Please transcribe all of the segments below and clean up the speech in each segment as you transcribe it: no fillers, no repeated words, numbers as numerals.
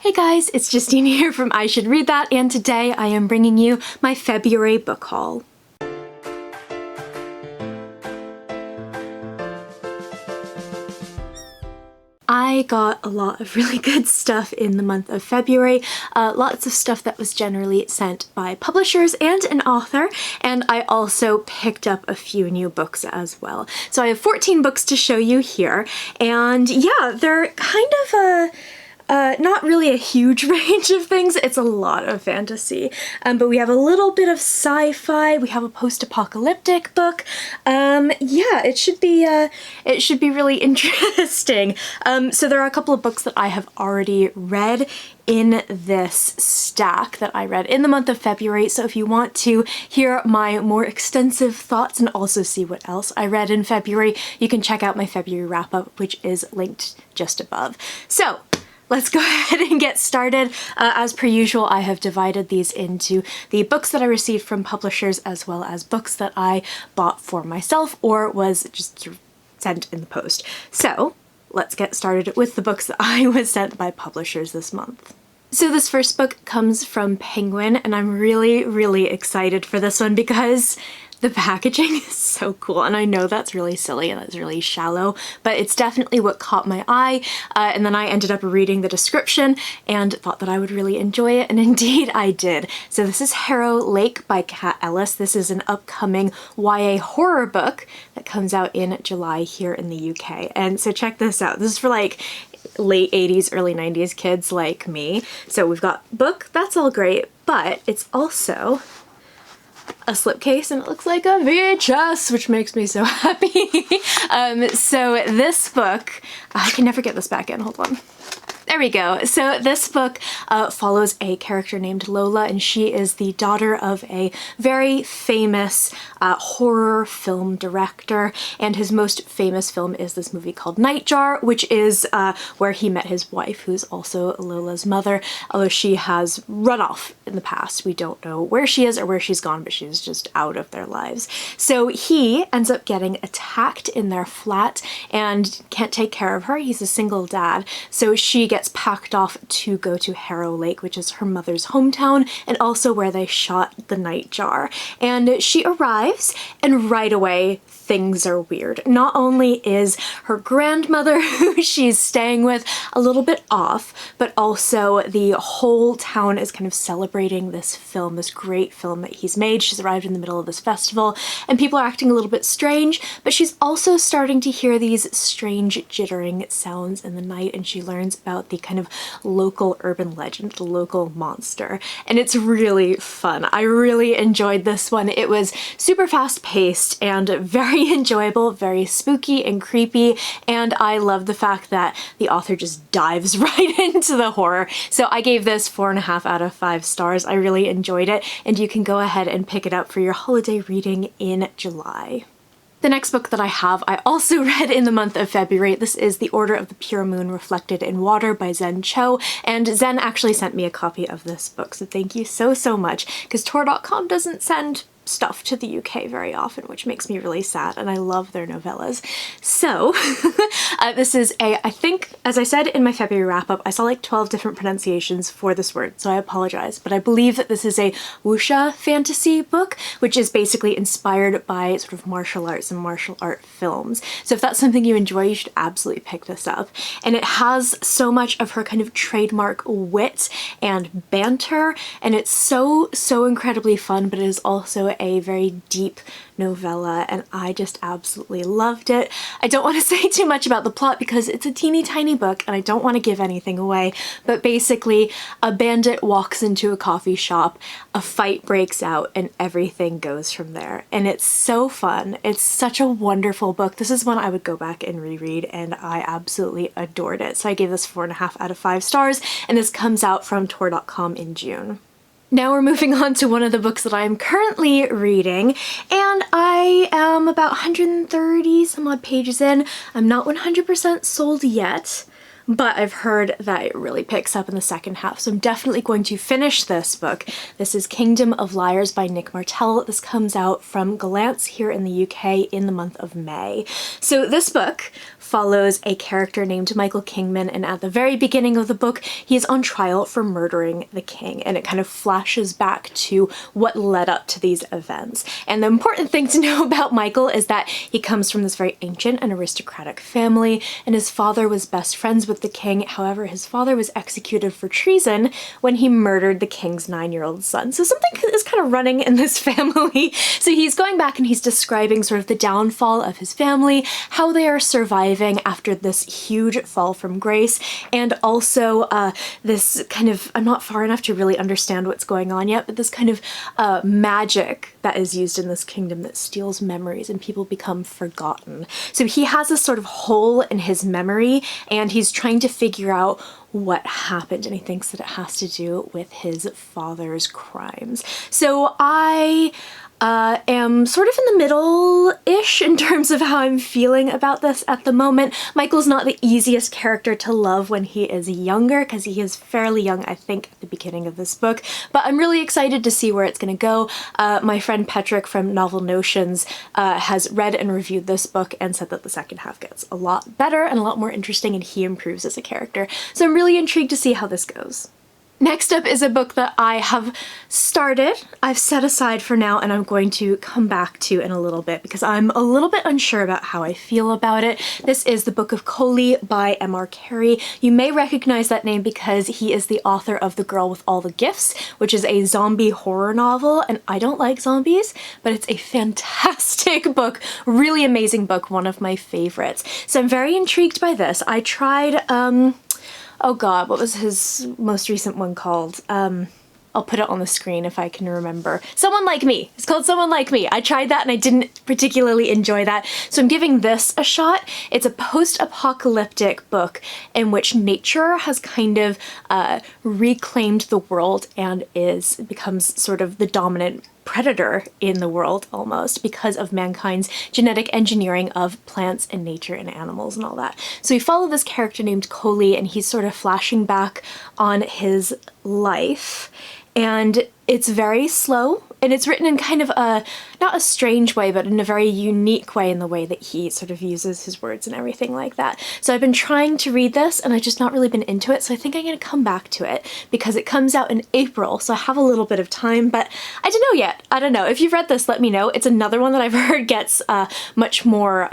Hey guys, it's Justine here from I Should Read That, and today I am bringing you my February book haul. I got a lot of really good stuff in the month of February, lots of stuff that was generally sent by publishers and an author, and I also picked up a few new books as well. So I have 14 books to show you here, and yeah, they're kind of not really a huge range of things. It's a lot of fantasy, but we have a little bit of sci-fi. We have a post-apocalyptic book. Yeah, it should be really interesting. So there are a couple of books that I have already read in this stack that I read in the month of February. So if you want to hear my more extensive thoughts and also see what else I read in February, you can check out my February wrap-up, which is linked just above. So let's go ahead and get started. As per usual, I have divided these into the books that I received from publishers as well as books that I bought for myself or was just sort of sent in the post. So let's get started with the books that I was sent by publishers this month. So this first book comes from Penguin, and I'm really excited for this one because the packaging is so cool, and I know that's really silly and that's really shallow, but it's definitely what caught my eye, and then I ended up reading the description and thought that I would really enjoy it, and indeed I did. So this is Harrow Lake by Kat Ellis. This is an upcoming YA horror book that comes out in July here in the UK, and so check this out. This is for like late 80s, early 90s kids like me. So we've got book, that's all great, but it's also a slipcase and it looks like a VHS, which makes me so happy. So this book, I can never get this back in, hold on. There we go. So this book follows a character named Lola, and she is the daughter of a very famous horror film director, and his most famous film is this movie called Nightjar, which is where he met his wife, who's also Lola's mother, although she has run off in the past. We don't know where she is or where she's gone, but she's just out of their lives. So he ends up getting attacked in their flat and can't take care of her. He's a single dad, so she gets packed off to go to Harrow Lake, which is her mother's hometown and also where they shot the Nightjar. And she arrives, and right away things are weird. Not only is her grandmother, who she's staying with, a little bit off, but also the whole town is kind of celebrating this film, this great film that he's made. She's arrived in the middle of this festival, and people are acting a little bit strange, but she's also starting to hear these strange jittering sounds in the night, and she learns about the kind of local urban legend, the local monster, and it's really fun. I really enjoyed this one. It was super fast-paced and very enjoyable, very spooky and creepy, and I love the fact that the author just dives right into the horror. So I gave this 4.5 out of 5 stars. I really enjoyed it, and you can go ahead and pick it up for your holiday reading in July. The next book that I have, I also read in the month of February. This is The Order of the Pure Moon Reflected in Water by Zen Cho, and Zen actually sent me a copy of this book, so thank you so much, because Tor.com doesn't send stuff to the UK very often, which makes me really sad, and I love their novellas. So this is I think, as I said in my February wrap-up, I saw like 12 different pronunciations for this word, so I apologize, but I believe that this is a wuxia fantasy book, which is basically inspired by sort of martial arts and martial art films. So if that's something you enjoy, you should absolutely pick this up. And it has so much of her kind of trademark wit and banter, and it's so incredibly fun, but it is also a very deep novella, and I just absolutely loved it. I don't want to say too much about the plot because it's a teeny tiny book and I don't want to give anything away, but basically a bandit walks into a coffee shop, a fight breaks out, and everything goes from there. And it's so fun. It's such a wonderful book. This is one I would go back and reread, and I absolutely adored it. So I gave this 4.5 out of 5 stars, and this comes out from Tor.com in June. Now we're moving on to one of the books that I am currently reading, and I am about 130 some odd pages in. I'm not 100% sold yet, but I've heard that it really picks up in the second half, so I'm definitely going to finish this book. This is Kingdom of Liars by Nick Martell. This comes out from Gollancz here in the UK in the month of May. So this book follows a character named Michael Kingman, and at the very beginning of the book, he is on trial for murdering the king, and it kind of flashes back to what led up to these events. And the important thing to know about Michael is that he comes from this very ancient and aristocratic family, and his father was best friends with the king. However, his father was executed for treason when he murdered the king's 9-year-old son. So something is kind of running in this family. So he's going back and he's describing sort of the downfall of his family, how they are surviving after this huge fall from grace, and also this kind of, I'm not far enough to really understand what's going on yet, but this kind of magic that is used in this kingdom that steals memories and people become forgotten. So he has this sort of hole in his memory and he's trying to figure out what happened, and he thinks that it has to do with his father's crimes. So I am sort of in the middle-ish in terms of how I'm feeling about this at the moment. Michael's not the easiest character to love when he is younger, because he is fairly young, I think, at the beginning of this book, but I'm really excited to see where it's going to go. My friend Patrick from Novel Notions has read and reviewed this book and said that the second half gets a lot better and a lot more interesting, and he improves as a character. So I'm really intrigued to see how this goes. Next up is a book that I have started, I've set aside for now, and I'm going to come back to in a little bit because I'm a little bit unsure about how I feel about it. This is the Book of Coley by M.R. Carey. You may recognize that name because he is the author of The Girl with All the Gifts, which is a zombie horror novel, and I don't like zombies, but it's a fantastic book, really amazing book, one of my favorites. So I'm very intrigued by this. I tried, oh god, what was his most recent one called? I'll put it on the screen if I can remember. Someone Like Me. It's called Someone Like Me. I tried that and I didn't particularly enjoy that, so I'm giving this a shot. It's a post-apocalyptic book in which nature has kind of reclaimed the world and becomes sort of the dominant predator in the world almost because of mankind's genetic engineering of plants and nature and animals and all that. So we follow this character named Coley, and he's sort of flashing back on his life, and it's very slow, and it's written in kind of a, not a strange way, but in a very unique way in the way that he sort of uses his words and everything like that. So I've been trying to read this and I've just not really been into it, so I think I'm going to come back to it because it comes out in April, so I have a little bit of time, but I don't know yet. I don't know. If you've read this, let me know. It's another one that I've heard gets much more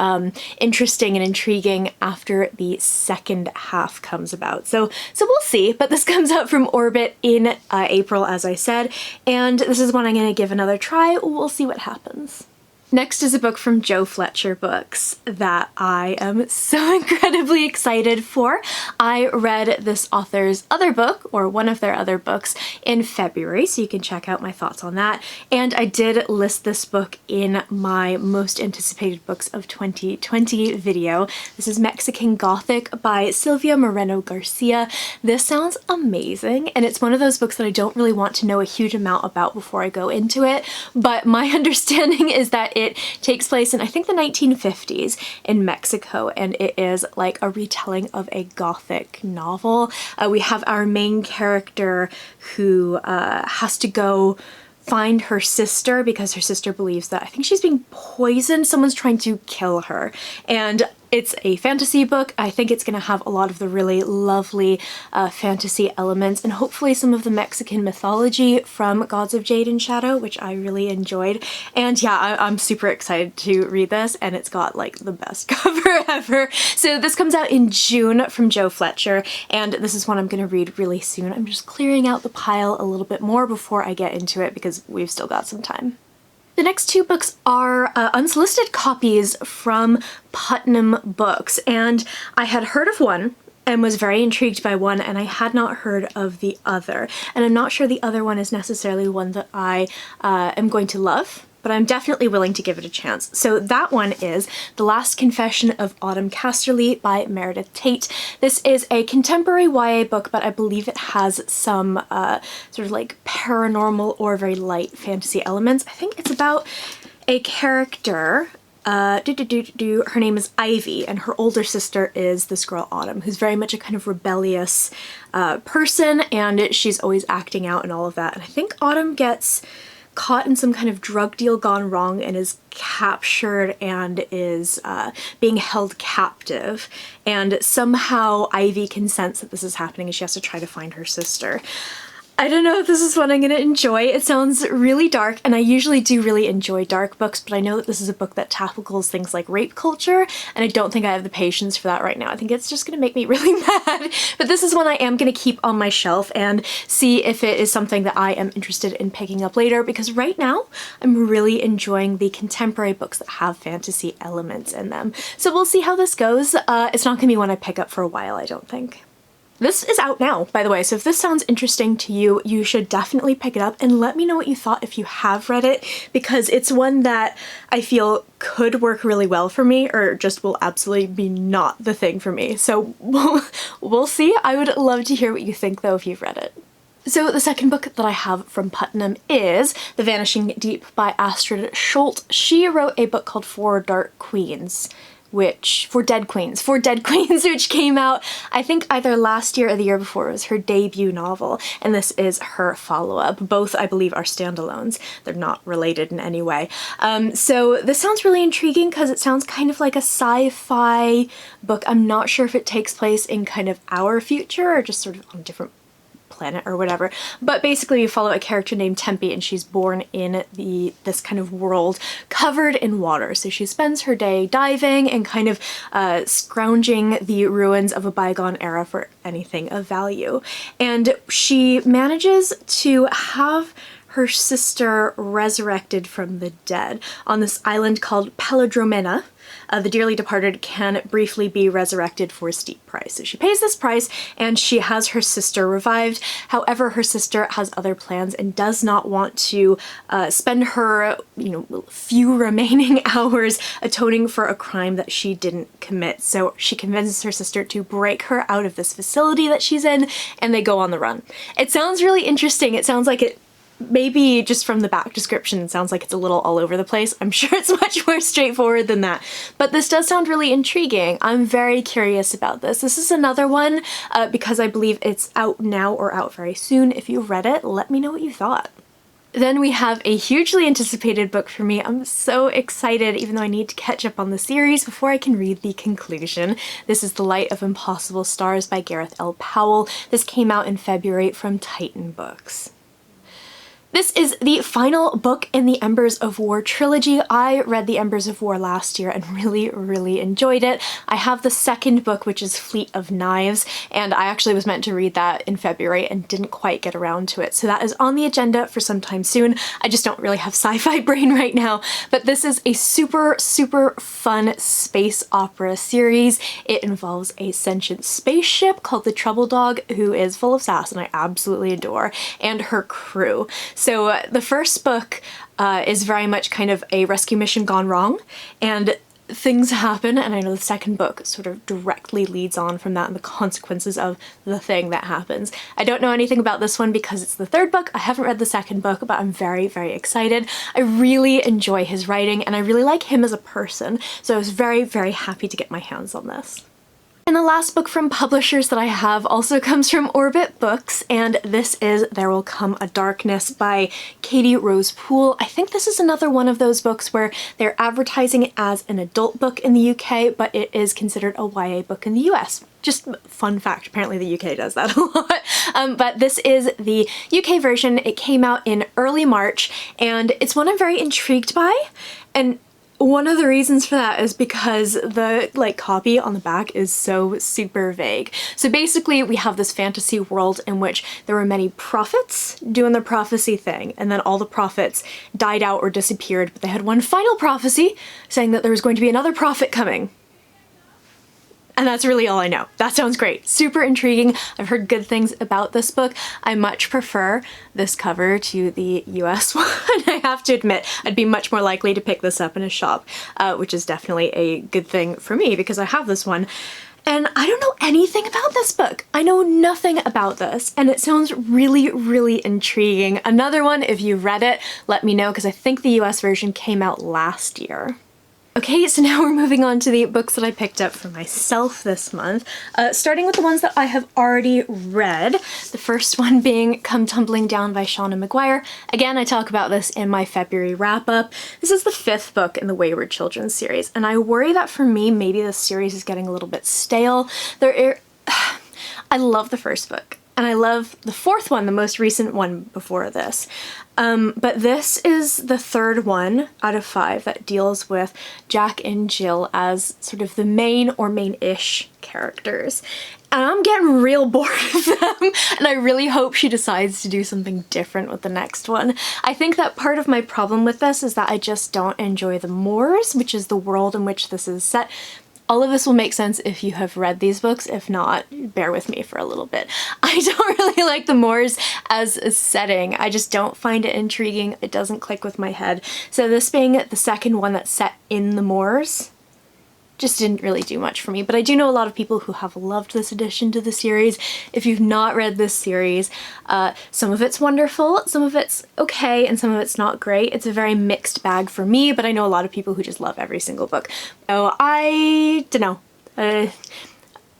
interesting and intriguing after the second half comes about. So we'll see, but this comes out from Orbit in April, as I said, and this is one I'm going to give another try. We'll see what happens. Next is a book from Joe Fletcher Books that I am so incredibly excited for. I read this author's other book, or one of their other books, in February, so you can check out my thoughts on that. And I did list this book in my most anticipated books of 2020 video. This is Mexican Gothic by Silvia Moreno Garcia. This sounds amazing, and it's one of those books that I don't really want to know a huge amount about before I go into it, but my understanding is that it takes place in, I think, the 1950s in Mexico, and it is like a retelling of a Gothic novel. We have our main character who has to go find her sister because her sister believes that, I think she's being poisoned, someone's trying to kill her, and it's a fantasy book. I think it's going to have a lot of the really lovely fantasy elements and hopefully some of the Mexican mythology from Gods of Jade and Shadow, which I really enjoyed. And yeah, I'm super excited to read this, and it's got like the best cover ever. So this comes out in June from Joe Fletcher, and this is one I'm going to read really soon. I'm just clearing out the pile a little bit more before I get into it because we've still got some time. The next two books are unsolicited copies from Putnam Books, and I had heard of one and was very intrigued by one, and I had not heard of the other, and I'm not sure the other one is necessarily one that I am going to love, but I'm definitely willing to give it a chance. So that one is The Last Confession of Autumn Casterly by Meredith Tate. This is a contemporary YA book, but I believe it has some sort of like paranormal or very light fantasy elements. I think it's about a character Her name is Ivy, and her older sister is this girl Autumn, who's very much a kind of rebellious person, and she's always acting out and all of that. And I think Autumn gets caught in some kind of drug deal gone wrong and is captured and is being held captive, and somehow Ivy can sense that this is happening and she has to try to find her sister. I don't know if this is one I'm going to enjoy. It sounds really dark, and I usually do really enjoy dark books, but I know that this is a book that tackles things like rape culture, and I don't think I have the patience for that right now. I think it's just going to make me really mad. But this is one I am going to keep on my shelf and see if it is something that I am interested in picking up later, because right now I'm really enjoying the contemporary books that have fantasy elements in them. So we'll see how this goes. It's not going to be one I pick up for a while, I don't think. This is out now, by the way, so if this sounds interesting to you, you should definitely pick it up and let me know what you thought if you have read it, because it's one that I feel could work really well for me, or just will absolutely be not the thing for me. So we'll see. I would love to hear what you think though if you've read it. So the second book that I have from Putnam is The Vanishing Deep by Astrid Schuldt. She wrote a book called For Dead Queens, which came out, I think, either last year or the year before. It was her debut novel, and this is her follow-up. Both, I believe, are standalones. They're not related in any way. So this sounds really intriguing because it sounds kind of like a sci-fi book. I'm not sure if it takes place in kind of our future or just sort of on a different planet or whatever, but basically you follow a character named Tempe, and she's born in this kind of world covered in water. So she spends her day diving and kind of scrounging the ruins of a bygone era for anything of value. And she manages to have her sister resurrected from the dead on this island called Palindromena. The dearly departed can briefly be resurrected for a steep price. So she pays this price and she has her sister revived. However, her sister has other plans and does not want to spend her, few remaining hours atoning for a crime that she didn't commit. So she convinces her sister to break her out of this facility that she's in, and they go on the run. It sounds really interesting. It sounds like maybe just from the back description, it sounds like it's a little all over the place. I'm sure it's much more straightforward than that. But this does sound really intriguing. I'm very curious about this. This is another one because I believe it's out now or out very soon. If you read it, let me know what you thought. Then we have a hugely anticipated book for me. I'm so excited, even though I need to catch up on the series before I can read the conclusion. This is The Light of Impossible Stars by Gareth L. Powell. This came out in February from Titan Books. This is the final book in the Embers of War trilogy. I read the Embers of War last year and really, really enjoyed it. I have the second book, which is Fleet of Knives, and I actually was meant to read that in February and didn't quite get around to it. So that is on the agenda for sometime soon. I just don't really have sci-fi brain right now, but this is a super, super fun space opera series. It involves a sentient spaceship called the Trouble Dog, who is full of sass and I absolutely adore, and her crew. So the first book is very much kind of a rescue mission gone wrong, and things happen, and I know the second book sort of directly leads on from that and the consequences of the thing that happens. I don't know anything about this one because it's the third book. I haven't read the second book, but I'm very, very excited. I really enjoy his writing, and I really like him as a person, so I was very, very happy to get my hands on this. And the last book from publishers that I have also comes from Orbit Books, and this is There Will Come a Darkness by Katie Rose Poole. I think this is another one of those books where they're advertising it as an adult book in the UK, but it is considered a YA book in the US. Just fun fact, apparently the UK does that a lot. But this is the UK version. It came out in early March, and it's one I'm very intrigued by. And one of the reasons for that is because the copy on the back is so super vague. So basically we have this fantasy world in which there were many prophets doing the prophecy thing, and then all the prophets died out or disappeared, but they had one final prophecy saying that there was going to be another prophet coming. And that's really all I know. That sounds great. Super intriguing. I've heard good things about this book. I much prefer this cover to the US one. I have to admit, I'd be much more likely to pick this up in a shop, which is definitely a good thing for me because I have this one. And I don't know anything about this book. I know nothing about this, and it sounds really, really intriguing. Another one, if you read it, let me know, because I think the US version came out last year. Okay, so now we're moving on to the books that I picked up for myself this month, starting with the ones that I have already read. The first one being Come Tumbling Down by Shauna McGuire. Again, I talk about this in my February wrap-up. This is the 5th book in the Wayward Children series, and I worry that for me, maybe this series is getting a little bit stale. I love the first book. And I love the 4th one, the most recent one before this. But this is the 3rd one out of 5 that deals with Jack and Jill as sort of the main or main-ish characters. And I'm getting real bored of them, and I really hope she decides to do something different with the next one. I think that part of my problem with this is that I just don't enjoy the moors, which is the world in which this is set. All of this will make sense if you have read these books. If not, bear with me for a little bit. I don't really like the moors as a setting. I just don't find it intriguing. It doesn't click with my head. So this being the 2nd one that's set in the moors just didn't really do much for me. But I do know a lot of people who have loved this addition to the series. If you've not read this series, some of it's wonderful, some of it's okay, and some of it's not great. It's a very mixed bag for me, but I know a lot of people who just love every single book. So I don't know.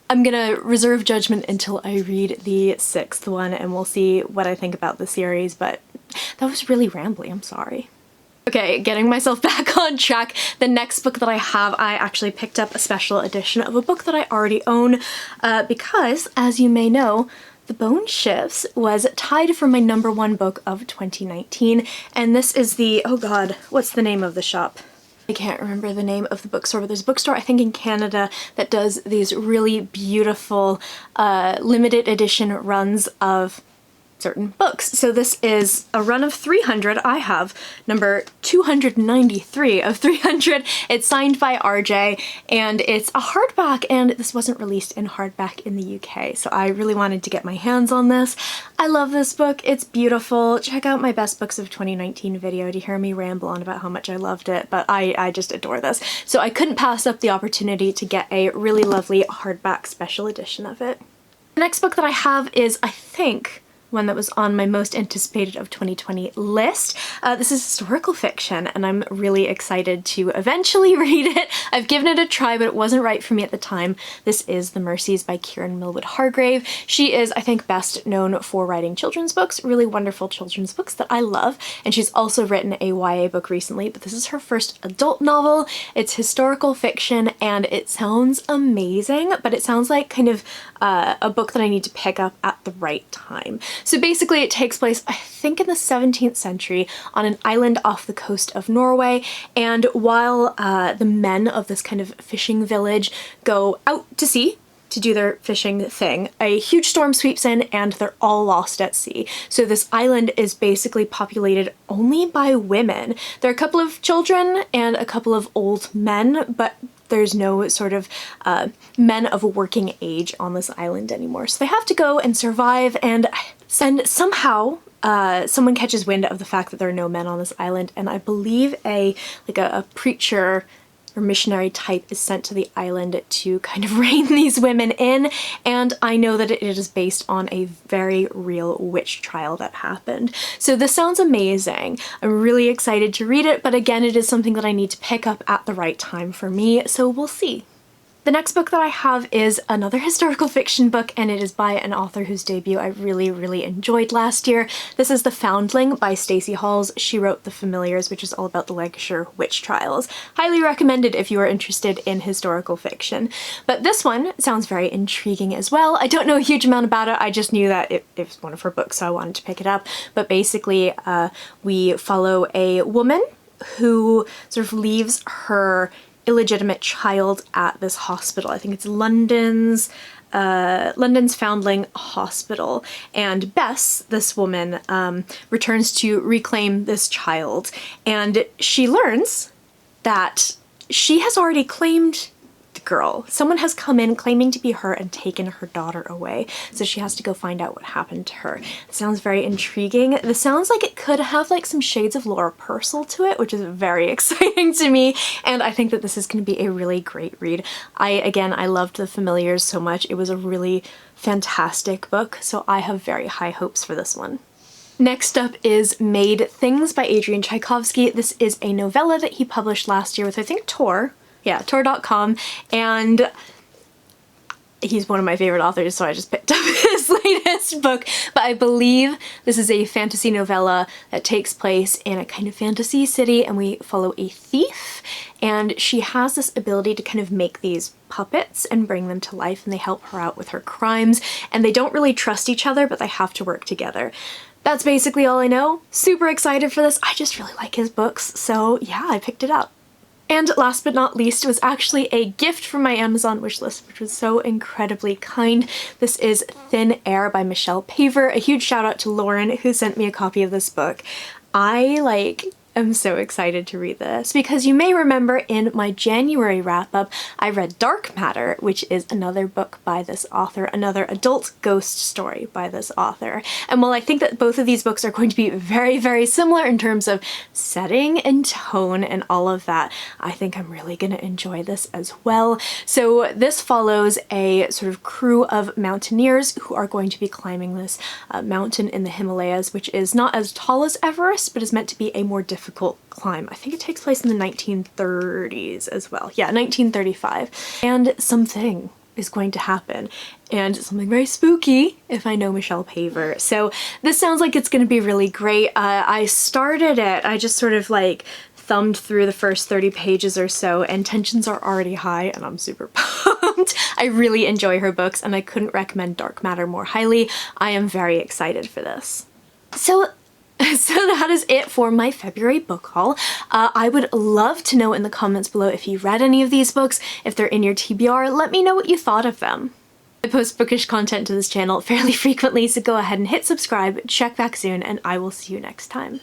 I'm gonna reserve judgment until I read the 6th one, and we'll see what I think about the series, but that was really rambly, I'm sorry. Okay, getting myself back on track. The next book that I have, I actually picked up a special edition of a book that I already own because, as you may know, The Bone Shifts was tied for my #1 book of 2019, and this is the, oh god, what's the name of the shop? I can't remember the name of the bookstore, but there's a bookstore, I think in Canada, that does these really beautiful limited edition runs of certain books. So this is a run of 300. I have number 293 of 300. It's signed by RJ, and it's a hardback, and this wasn't released in hardback in the UK, so I really wanted to get my hands on this. I love this book. It's beautiful. Check out my best books of 2019 video to hear me ramble on about how much I loved it, but I just adore this. So I couldn't pass up the opportunity to get a really lovely hardback special edition of it. The next book that I have is, I think, one that was on my most anticipated of 2020 list. This is historical fiction, and I'm really excited to eventually read it. I've given it a try, but it wasn't right for me at the time. This is The Mercies by Kieran Millwood Hargrave. She is, I think, best known for writing children's books, really wonderful children's books that I love, and she's also written a YA book recently, but this is her first adult novel. It's historical fiction, and it sounds amazing, but it sounds like kind of a book that I need to pick up at the right time. So basically it takes place, I think, in the 17th century on an island off the coast of Norway, and while the men of this kind of fishing village go out to sea to do their fishing thing, a huge storm sweeps in and they're all lost at sea. So this island is basically populated only by women. There are a couple of children and a couple of old men, but there's no sort of men of a working age on this island anymore. So they have to go and survive, and somehow someone catches wind of the fact that there are no men on this island, and I believe a preacher or missionary type is sent to the island to kind of rein these women in, and I know that it is based on a very real witch trial that happened. So this sounds amazing. I'm really excited to read it, but again, it is something that I need to pick up at the right time for me, so we'll see. The next book that I have is another historical fiction book, and it is by an author whose debut I really, really enjoyed last year. This is The Foundling by Stacey Halls. She wrote The Familiars, which is all about the Lancashire witch trials. Highly recommended if you are interested in historical fiction. But this one sounds very intriguing as well. I don't know a huge amount about it. I just knew that it was one of her books, so I wanted to pick it up. But basically, we follow a woman who sort of leaves her illegitimate child at this hospital. I think it's London's Foundling Hospital, and Bess, this woman, returns to reclaim this child, and she learns that she has already claimed the girl. Someone has come in claiming to be her and taken her daughter away, so she has to go find out what happened to her. It sounds very intriguing. This sounds like it could have like some shades of Laura Purcell to it, which is very exciting to me, and I think that this is going to be a really great read. I loved The Familiars so much. It was a really fantastic book, so I have very high hopes for this one. Next up is Made Things by Adrian Tchaikovsky. This is a novella that he published last year with, I think, Tor. Yeah, Tor.com, and he's one of my favorite authors, so I just picked up his latest book. But I believe this is a fantasy novella that takes place in a kind of fantasy city, and we follow a thief, and she has this ability to kind of make these puppets and bring them to life, and they help her out with her crimes, and they don't really trust each other, but they have to work together. That's basically all I know. Super excited for this. I just really like his books, so yeah, I picked it up. And last but not least was actually a gift from my Amazon wishlist, which was so incredibly kind. This is Thin Air by Michelle Paver. A huge shout out to Lauren who sent me a copy of this book. I am so excited to read this because you may remember in my January wrap-up I read Dark Matter, which is another book by this author, another adult ghost story by this author. And while I think that both of these books are going to be very, very similar in terms of setting and tone and all of that, I think I'm really gonna enjoy this as well. So this follows a sort of crew of mountaineers who are going to be climbing this mountain in the Himalayas, which is not as tall as Everest, but is meant to be a more difficult climb. I think it takes place in the 1930s as well. Yeah, 1935. And something is going to happen, and something very spooky if I know Michelle Paver. So this sounds like it's going to be really great. I started it, I just sort of thumbed through the first 30 pages or so, and tensions are already high, and I'm super pumped. I really enjoy her books, and I couldn't recommend Dark Matter more highly. I am very excited for this. So that is it for my February book haul. I would love to know in the comments below if you read any of these books, if they're in your TBR, let me know what you thought of them. I post bookish content to this channel fairly frequently, so go ahead and hit subscribe, check back soon, and I will see you next time.